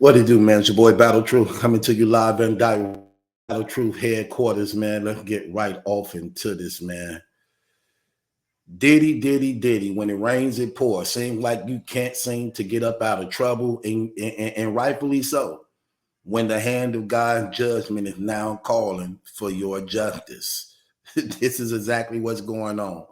What it do, man? It's your boy Battle Truth coming to you live and direct. Battle Truth headquarters, man. Let's get right off into this, man. Diddy. When it rains, it pours. Seems like you can't seem to get up out of trouble, and rightfully so. When the hand of God's judgment is now calling for your justice. This is exactly what's going on.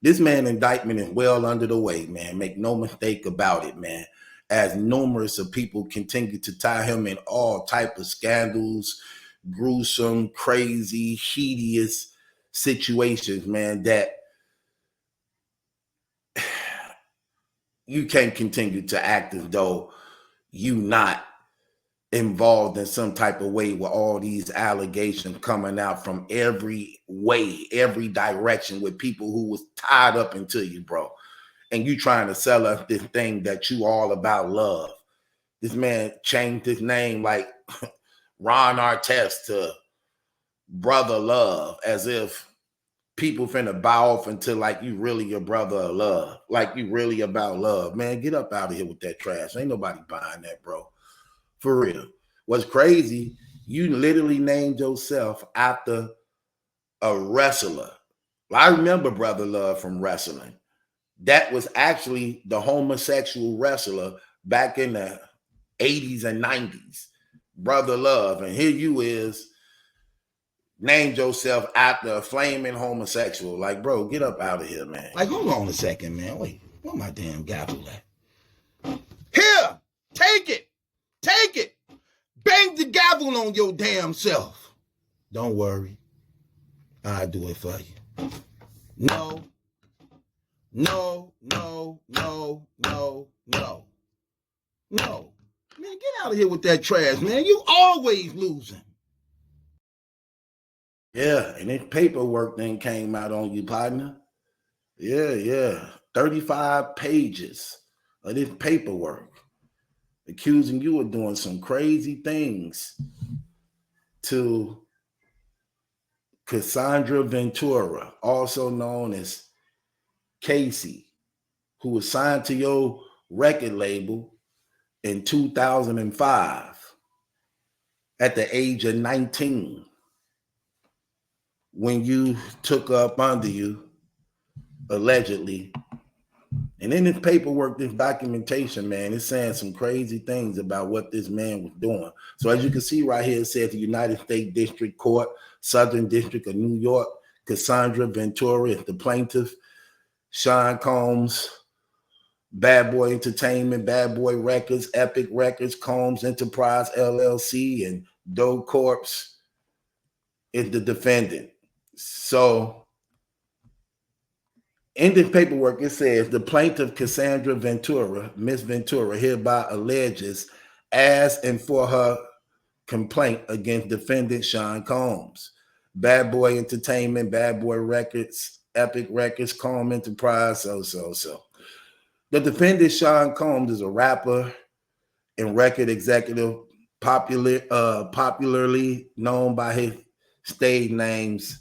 This man indictment is well under the way, man. Make no mistake about it, man. As numerous of people continue to tie him in all type of scandals, gruesome, crazy, hideous situations, man, that you can't continue to act as though you not involved in some type of way with all these allegations coming out from every way, every direction with people who was tied up into you, bro. And you trying to sell us this thing that you all about love. This man changed his name like Ron Artest to Brother Love, as if people finna bow off until like you really your brother of love, like you really about love. Man, get up out of here with that trash. Ain't nobody buying that, bro. For real. What's crazy, you literally named yourself after a wrestler. I remember Brother Love from wrestling. That was actually the homosexual wrestler back in the 80s and 90s. Brother Love. And here you is, named yourself after a flaming homosexual. Like, bro, get up out of here, man. Like, hold on a second, man. Wait, where my damn gavel at? Here, take it. Take it. Bang the gavel on your damn self. Don't worry. I'll do it for you. No. Man, get out of here with that trash, man. You always losing. Yeah, and this paperwork thing came out on you, partner. Yeah. 35 pages of this paperwork accusing you of doing some crazy things to Cassandra Ventura, also known as Casey, who was signed to your record label in 2005 at the age of 19 when you took up under you, allegedly. And in this paperwork, this documentation, man, it's saying some crazy things about what this man was doing. So as you can see right here, it says the United States District Court, Southern District of New York, Cassandra Ventura is the plaintiff. Sean Combs, Bad Boy Entertainment, Bad Boy Records, Epic Records, Combs Enterprise LLC, and Doe Corps is the defendant. So in this paperwork, it says the plaintiff Cassandra Ventura, Miss Ventura, hereby alleges as and for her complaint against defendant Sean Combs, Bad Boy Entertainment, Bad Boy Records, Epic Records, Combs Enterprise, so. The defendant Sean Combs is a rapper and record executive, popularly known by his stage names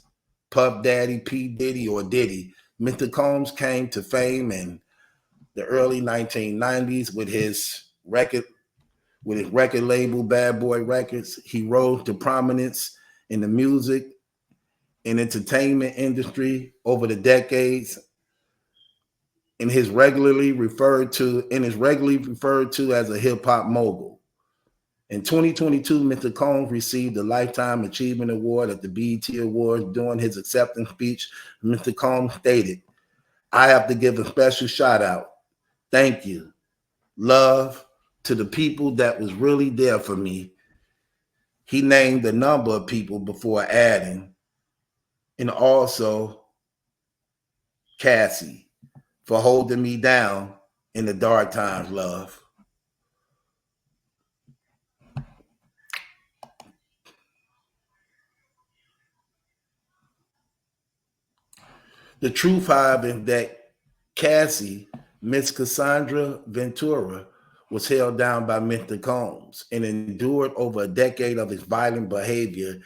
Puff Daddy, P.Diddy, or Diddy. Mr. Combs came to fame in the early 1990s with his record label Bad Boy Records. He rose to prominence in the music and entertainment industry over the decades, and is regularly referred to as a hip-hop mogul. In 2022, Mr. Combs received the Lifetime Achievement Award at the BET Awards. During his acceptance speech, Mr. Combs stated, "I have to give a special shout out. Thank you. Love to the people that was really there for me." He named a number of people before adding, and also Cassie for holding me down in the dark times, love. The truth, however, is that Cassie, Miss Cassandra Ventura, was held down by Mr. Combs and endured over a decade of his violent behavior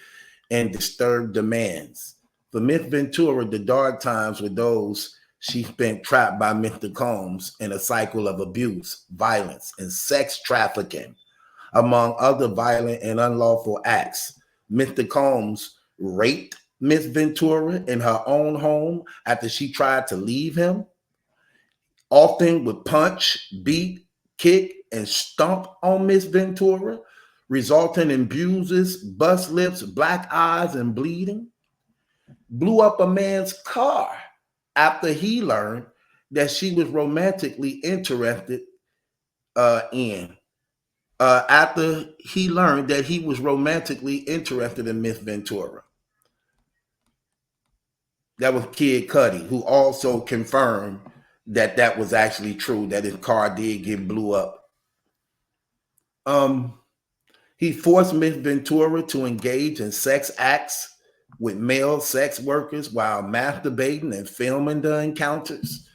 and disturbed demands. For Miss Ventura, the dark times were those she spent trapped by Mr. Combs in a cycle of abuse, violence, and sex trafficking. among other violent and unlawful acts. Mr. Combs raped Miss Ventura in her own home after she tried to leave him, often would punch, beat, kick, and stomp on Miss Ventura, resulting in bruises, bust lips, black eyes, and bleeding. Blew up a man's car after he learned that she was romantically interested in. After he learned that he was romantically interested in Miss Ventura. That was Kid Cudi, who also confirmed that that was actually true, that his car did get blew up. He forced Miss Ventura to engage in sex acts with male sex workers while masturbating and filming the encounters,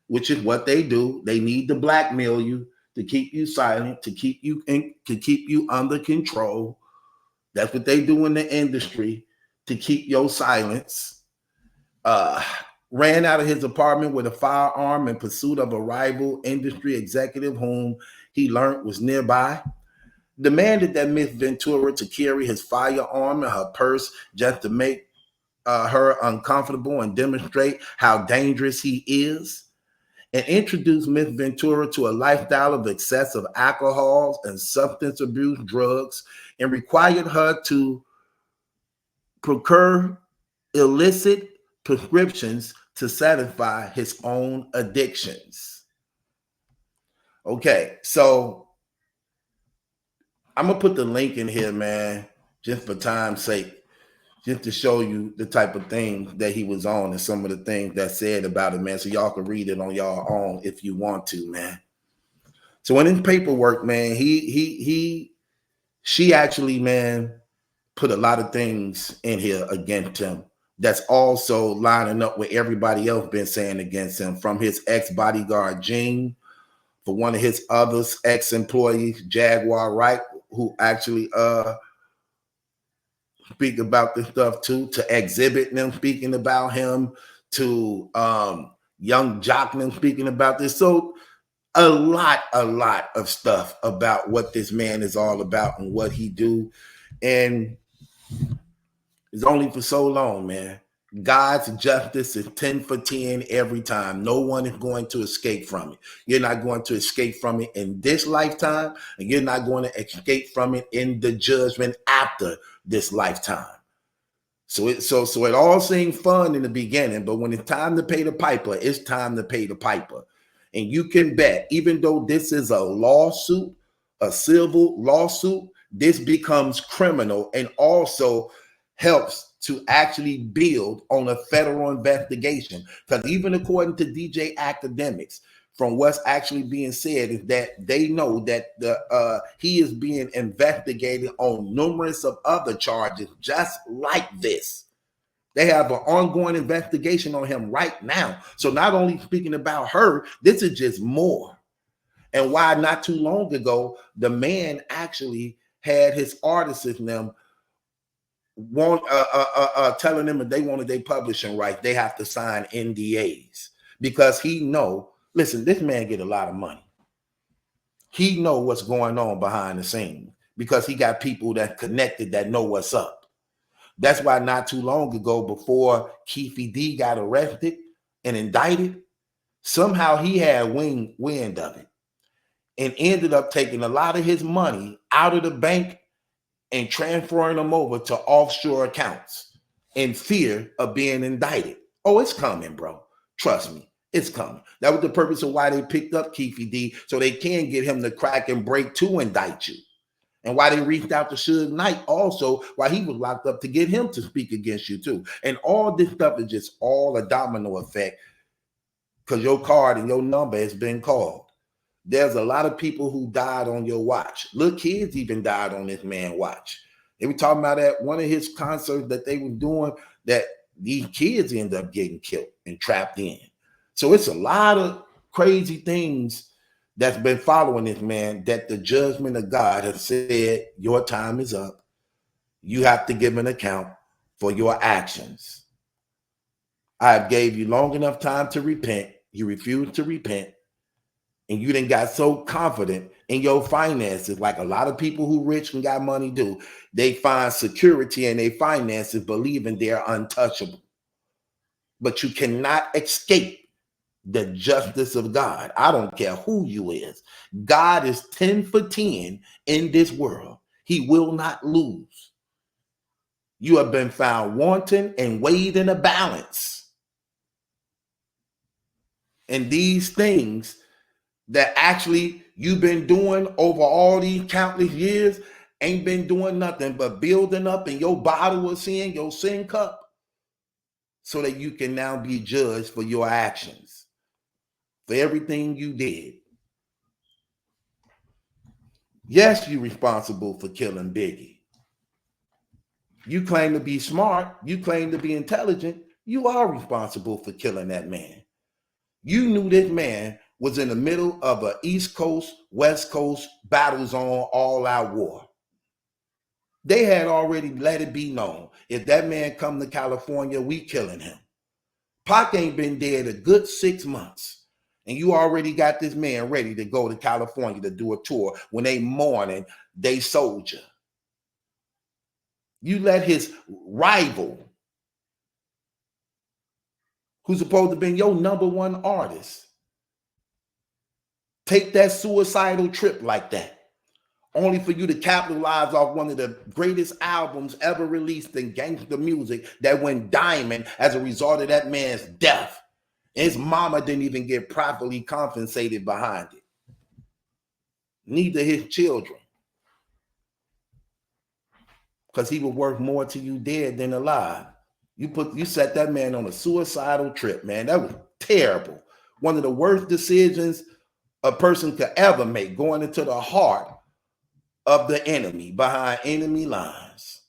which is what they do. They need to blackmail you to keep you silent, to keep you under control. That's what they do in the industry, to keep your silence. Ran out of his apartment with a firearm in pursuit of a rival industry executive whom he learned was nearby. Demanded that Miss Ventura to carry his firearm in her purse just to make her uncomfortable and demonstrate how dangerous he is. And introduced Miss Ventura to a lifestyle of excessive alcohol and substance abuse drugs, and required her to procure illicit prescriptions to satisfy his own addictions. Okay, so I'm gonna put the link in here, man, just for time's sake, just to show you the type of thing that he was on and some of the things that said about it, man, so y'all can read it on y'all own if you want to, man. So in his paperwork, man, she actually, man, put a lot of things in here against him that's also lining up with everybody else been saying against him, from his ex-bodyguard Gene, for one of his other ex-employees, Jaguar Wright, who actually speak about this stuff too, to Exhibit them speaking about him, to Young Jockman speaking about this. So a lot of stuff about what this man is all about and what he do. And it's only for so long, man. God's justice is 10 for 10 every time. No one is going to escape from it. You're not going to escape from it in this lifetime, and you're not going to escape from it in the judgment after this lifetime. So it all seemed fun in the beginning, but when it's time to pay the piper, it's time to pay the piper. And you can bet, even though this is a lawsuit, a civil lawsuit, this becomes criminal and also helps to actually build on a federal investigation. Because even according to DJ Academics, from what's actually being said, is that they know that he is being investigated on numerous of other charges just like this. They have an ongoing investigation on him right now. So not only speaking about her, this is just more. And why not too long ago, the man actually had his artists in them telling them that they wanted their publishing rights, they have to sign NDAs, because he know, listen, this man get a lot of money. He know what's going on behind the scenes because he got people that connected that know what's up. That's why not too long ago, before Keefe D got arrested and indicted, somehow he had wind of it and ended up taking a lot of his money out of the bank and transferring them over to offshore accounts in fear of being indicted. Oh, it's coming, bro. Trust me, it's coming. That was the purpose of why they picked up Keefe D, so they can get him to crack and break to indict you. And why they reached out to Suge Knight also while he was locked up, to get him to speak against you too. And all this stuff is just all a domino effect, because your card and your number has been called. There's a lot of people who died on your watch. Little kids even died on this man's watch. They were talking about at one of his concerts that they were doing, that these kids end up getting killed and trapped in. So it's a lot of crazy things that's been following this man, that the judgment of God has said, your time is up. You have to give an account for your actions. I have gave you long enough time to repent. You refused to repent. And you then got so confident in your finances, like a lot of people who rich and got money do. They find security in their finances, believing they're untouchable. But you cannot escape the justice of God. I don't care who you is. God is 10 for 10 in this world. He will not lose. You have been found wanting and weighed in a balance. And these things that actually you've been doing over all these countless years ain't been doing nothing but building up in your bottle of sin, your sin cup, so that you can now be judged for your actions, for everything you did. Yes, you're responsible for killing Biggie. You claim to be smart. You claim to be intelligent. You are responsible for killing that man. You knew this man was in the middle of an East Coast, West Coast battle zone all-out war. They had already let it be known, if that man come to California, we killing him. Pac ain't been dead a good 6 months. And you already got this man ready to go to California to do a tour when they mourning they soldier. You let his rival, who's supposed to be your #1 artist, take that suicidal trip like that, only for you to capitalize off one of the greatest albums ever released in gangster music that went diamond as a result of that man's death. His mama didn't even get properly compensated behind it. Neither his children. Because he was worth more to you dead than alive. You set that man on a suicidal trip, man. That was terrible. One of the worst decisions a person could ever make, going into the heart of the enemy, behind enemy lines.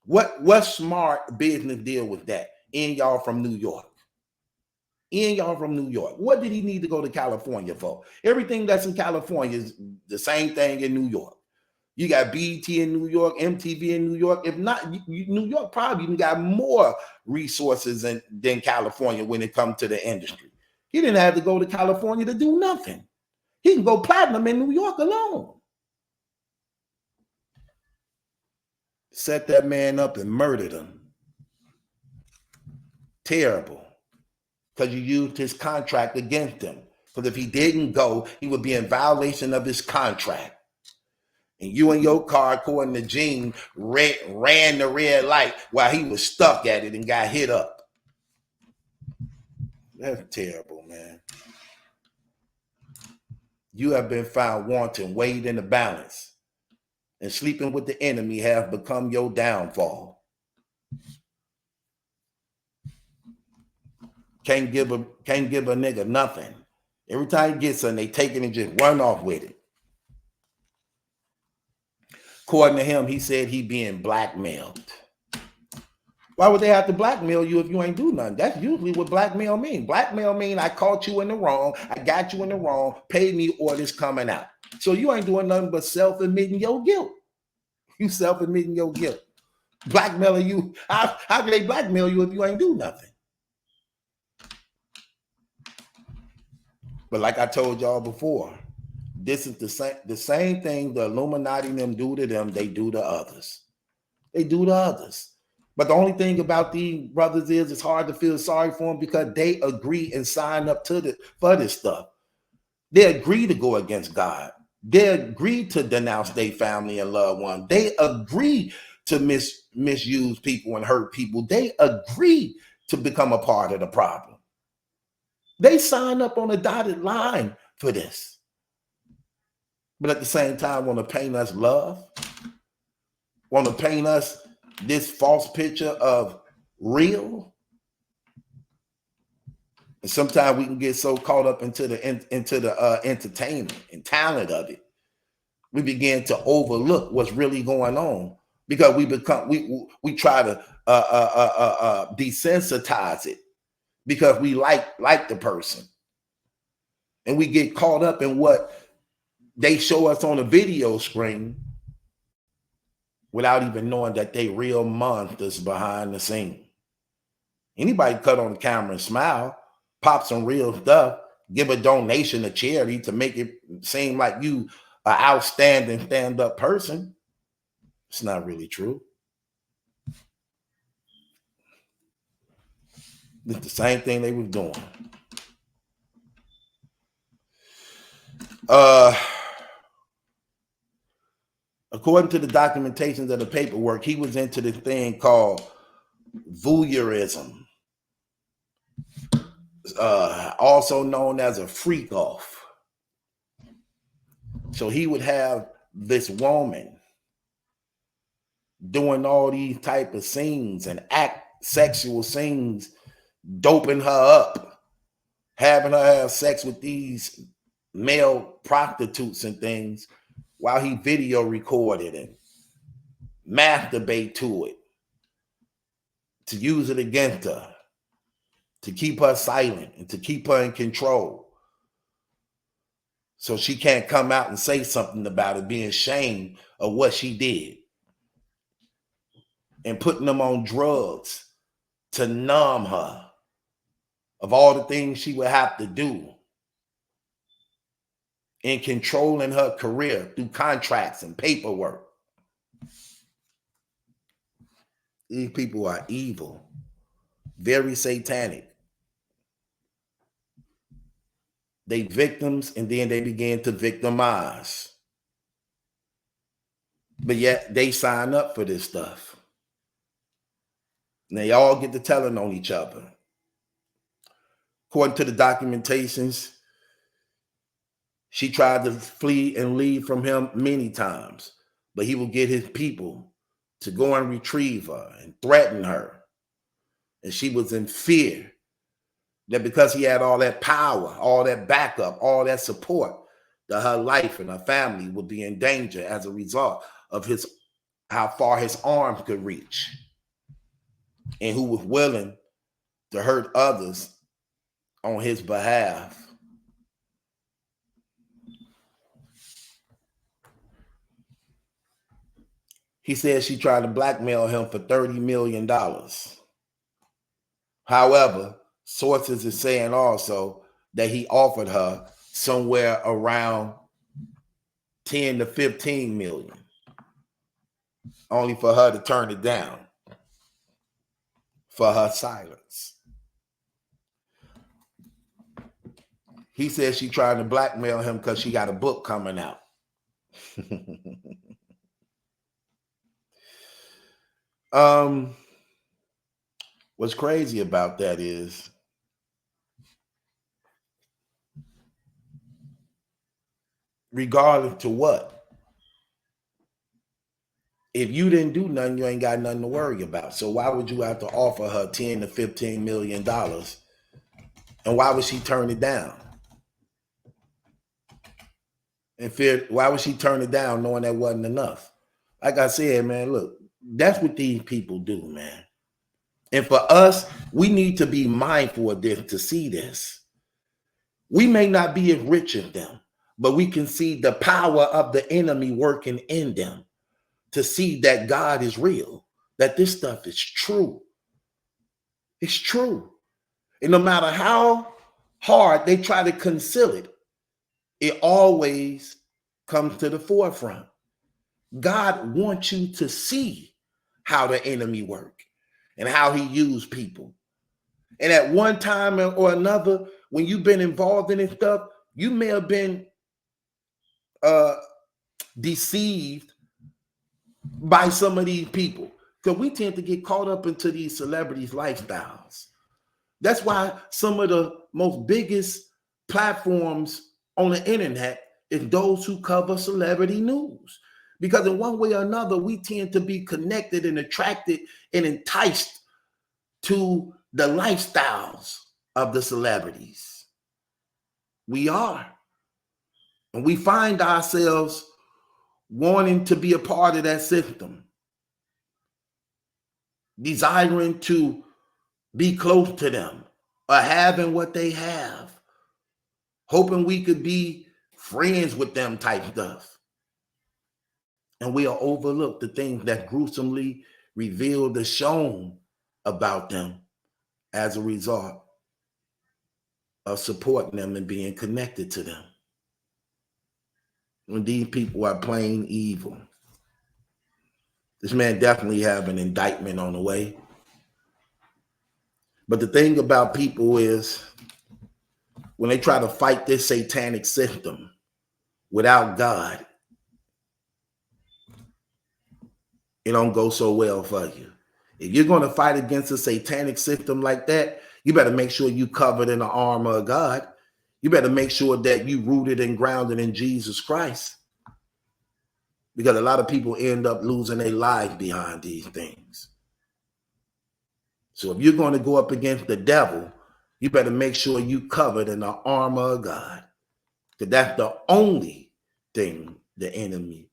What smart business deal with that? In y'all from New York. What did he need to go to California for? Everything that's in California is the same thing in New York. You got BET in New York, MTV in New York. If not, New York probably even got more resources than California when it comes to the industry. He didn't have to go to California to do nothing. He can go platinum in New York alone. Set that man up and murdered him. Terrible. Because you used his contract against him. Because if he didn't go, he would be in violation of his contract. And you in your car, according to Gene, ran the red light while he was stuck at it and got hit up. That's terrible, man. You have been found wanting, weighed in the balance, and sleeping with the enemy have become your downfall. Can't give a nigga nothing. Every time he gets something, they take it and just run off with it. According to him, he said he being blackmailed. Why would they have to blackmail you if you ain't do nothing? That's usually what blackmail mean. Blackmail mean I caught you in the wrong, I got you in the wrong, paid me or this coming out. So you ain't doing nothing but self-admitting your guilt. You self-admitting your guilt. Blackmailing you. How can they blackmail you if you ain't do nothing? But like I told y'all before, this is the same thing the Illuminati and them do to them, they do to others. They do to others. But the only thing about these brothers is it's hard to feel sorry for them because they agree and sign up for this stuff. They agree to go against God. They agree to denounce their family and loved ones. They agree to misuse people and hurt people. They agree to become a part of the problem. They sign up on a dotted line for this. But at the same time, want to paint us love, want to paint us this false picture of real. And sometimes we can get so caught up into the entertainment and talent of it, we begin to overlook what's really going on because we try to desensitize it because we like the person, and we get caught up in what they show us on a video screen without even knowing that they real monsters behind the scene. Anybody cut on the camera and smile, pop some real stuff, give a donation to charity to make it seem like you an outstanding stand-up person. It's not really true. It's the same thing they were doing. According to the documentations of the paperwork, he was into this thing called Voyerism, also known as a freak off. So he would have this woman doing all these type of scenes and act sexual scenes, doping her up, having her have sex with these male prostitutes and things while he video recorded and masturbate to it, to use it against her, to keep her silent and to keep her in control, so she can't come out and say something about it, being ashamed of what she did, and putting them on drugs to numb her of all the things she would have to do, in controlling her career through contracts and paperwork. These people are evil, very satanic. They victims, and then they begin to victimize. But yet they sign up for this stuff. And they all get to telling on each other. According to the documentations, she tried to flee and leave from him many times, but he would get his people to go and retrieve her and threaten her. And she was in fear that because he had all that power, all that backup, all that support, that her life and her family would be in danger as a result of how far his arms could reach, and who was willing to hurt others on his behalf. He said she tried to blackmail him for $30 million. However, sources are saying also that he offered her somewhere around 10 to 15 million, only for her to turn it down for her silence. He said she tried to blackmail him because she got a book coming out. What's crazy about that is regardless to what, if you didn't do nothing, you ain't got nothing to worry about. So why would you have to offer her 10 to 15 million dollars? And why would she turn it down? And why would she turn it down knowing that wasn't enough? Like I said, man, look, that's what these people do, man. And for us, we need to be mindful of this to see this. We may not be as rich as them, but we can see the power of the enemy working in them to see that God is real, that this stuff is true. It's true. And no matter how hard they try to conceal it, it always comes to the forefront. God wants you to see how the enemy works and how he used people. And at one time or another, when you've been involved in this stuff, you may have been deceived by some of these people, because we tend to get caught up into these celebrities' lifestyles. That's why some of the most biggest platforms on the internet is those who cover celebrity news. Because in one way or another, we tend to be connected and attracted and enticed to the lifestyles of the celebrities. We are. And we find ourselves wanting to be a part of that system, desiring to be close to them or having what they have, hoping we could be friends with them type stuff. And we'll overlook the things that gruesomely revealed or shown about them as a result of supporting them and being connected to them. when these people are plain evil. This man definitely have an indictment on the way. But the thing about people is when they try to fight this satanic system without God, it don't go so well for you. If you're going to fight against a satanic system like that, you better make sure you covered in the armor of God. You better make sure that you rooted and grounded in Jesus Christ. Because a lot of people end up losing their life behind these things. So if you're going to go up against the devil, you better make sure you covered in the armor of God. Because that's the only thing the enemy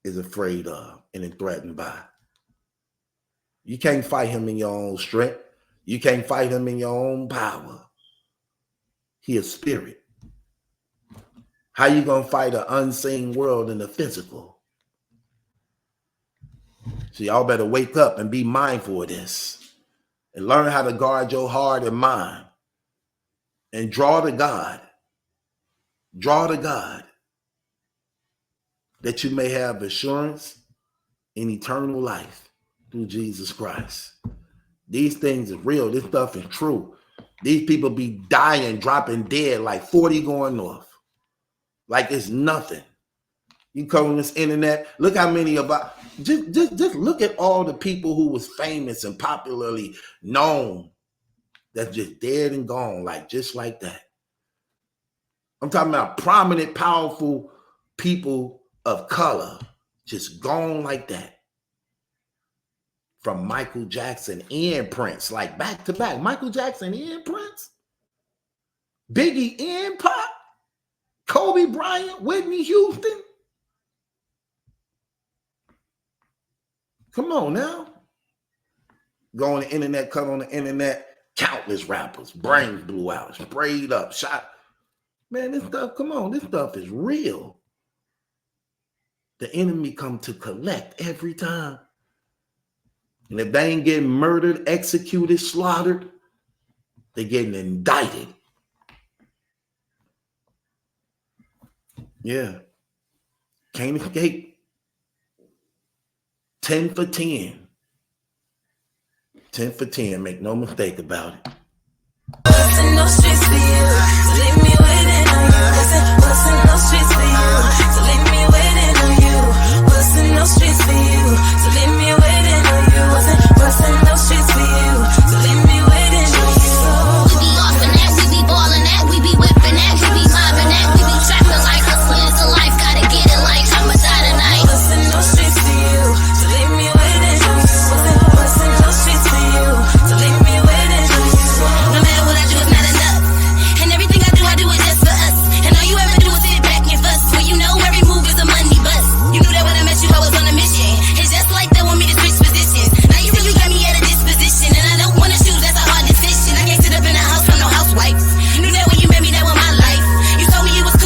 is afraid of and is threatened by. You can't fight him in your own strength. You can't fight him in your own power. He is spirit. How you going to fight an unseen world in the physical? So y'all better wake up and be mindful of this and learn how to guard your heart and mind and draw to God. Draw to God that you may have assurance in eternal life through Jesus Christ. These things are real. This stuff is true. These people be dying, dropping dead like 40 going north. Like it's nothing. You come on this internet, look how many about just look at all the people who was famous and popularly known that's just dead and gone, like just like that. I'm talking about prominent, powerful people of color, just gone like that. From Michael Jackson and Prince, like back to back. Michael Jackson and Prince, Biggie and Pop, Kobe Bryant, Whitney Houston. Come on now. Go on the internet, cut on the internet, countless rappers, brains blew out, sprayed up, shot. Man, this stuff, come on, this stuff is real. The enemy come to collect every time. And if they ain't getting murdered, executed, slaughtered, they're getting indicted. Yeah. Can't escape. 10 for 10. 10 for 10. Make no mistake about it. Bustin' no streets for you, so leave me waiting on you. Bustin' no streets for you, so leave me waiting on you. Bustin' no streets for you, so leave me waiting on you. Bustin' no streets for you.